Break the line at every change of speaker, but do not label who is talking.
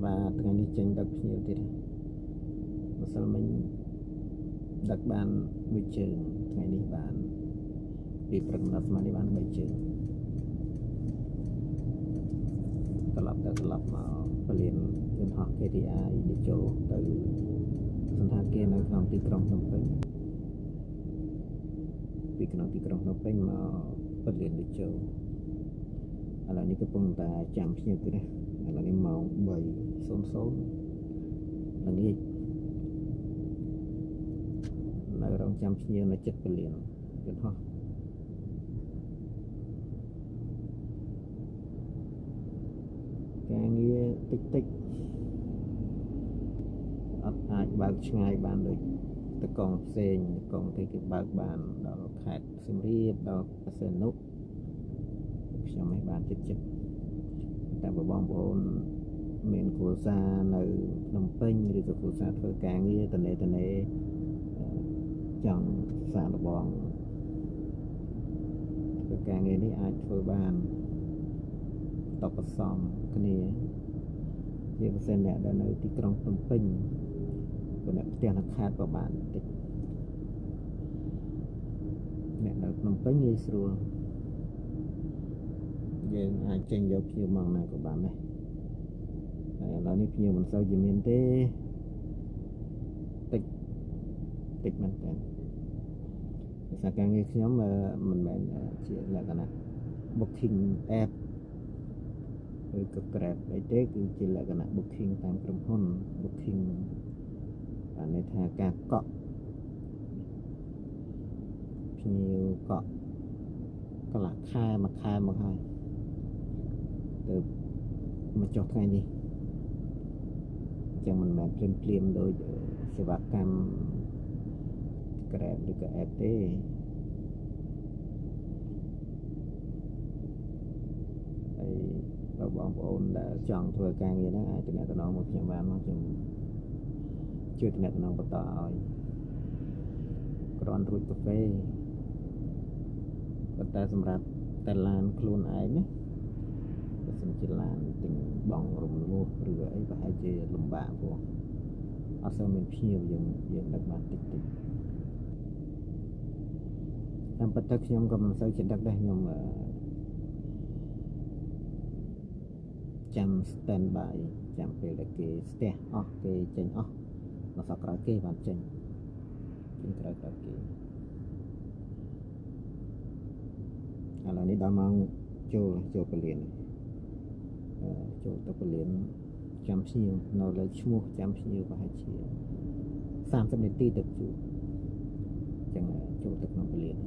vàថ្ងៃនេះចេញដឹកភ្ញៀវទៀតម្សិលមិញដឹកបានមួយជើងថ្ងៃនេះបានពីព្រឹកដល់ស្មាននេះបាន3ជើងត្រឡប់មកពលានយន្តហោះ KTI នេះចូលទៅសន្តាគារនៅក្នុងទីក្រុងភ្នំពេញពីក្នុងទីក្រុងភ្នំពេញមកពលាននេះចូលឥឡូវនេះកំពុងតែចាំភ្ញៀវទៀតណាឥឡូវនេះម៉ោង 3:00 ល្ងាចនៅរងចាំភ្ញៀវនៅចិត្តពលានយន្តហោះការងារតិចអត់អាចបើកឆ្ងាយបានដូចតកងផ្សេងតកងទីគេបើកបានដល់ខេត្តសៀមរាបដល់បរសេនុខ្ញុំមិនបានចិត្តតែបងប្អូនមានគ្រួសារនៅភ្នំពេញឬក៏គ្រួសារធ្វើការងារតនេចង់សាកល្បងធ្វើការងារនេះអាចធ្វើបានតបផ្សំគ្នាជាពិសេសអ្នកដែលនៅទីក្រុងភ្នំពេញព្រោះអ្នកផ្ទះនៅខេត្តក៏បានតិចអ្នកនៅភ្នំពេញងាយស្រួលយើងអាចចេញយកភ្ញៀវមកណាក៏បានដែរហើយឥឡូវនេះភ្ញៀវមិនសូវជាមានទេតិចមែនតើភាសាការងារខ្ញុំមិនមែនជាលក្ខណៈ booking app ឬក៏ Grab អីទេគឺជាលក្ខណៈ booking តាមក្រុមហ៊ុន booking បានន័យថាការកក់ភ្ញៀវកក់កន្លះខែមួយខែមកហើយទៅមកចុះថ្ងៃនេះអញ្ចឹងមិនមែនភ្លាមដោយសេវាកម្ម Grab ឬក៏ app ទេហើយបើបងប្អូនដែលចង់ធ្វើការងារហ្នឹងអាចទំនាក់ទំនងមកខ្ញុំបានមកខ្ញុំជួយទំនាក់ទំនងបន្តឲ្យគ្រាន់រួចកាហ្វេប៉ុន្តែសម្រាប់តែឡានខ្លួនឯងណាបើសិនជាឡានទិញបងរំលោះឬអីប្រហែលជាលំបាកព្រោះអត់សូវមានភ្ញៀវយើងដឹកបានតិចតាមពិតទៅខ្ញុំក៏មិនសូវជាដឹកដែរខ្ញុំចាំ stand by ចាំពេលដែលគេស្ទះអស់គេចេញអស់មកសក់ក្រោយគេបានចេញក្រោយគេឥឡូវនេះដល់ម៉ោងចូលពលានចូលទៅពលានចាំភ្ញៀវនៅលើឈ្មោះចាំភ្ញៀវប្រហែលជា30នាទីទៅជួបអញ្ចឹងចូលទៅក្នុងពលាន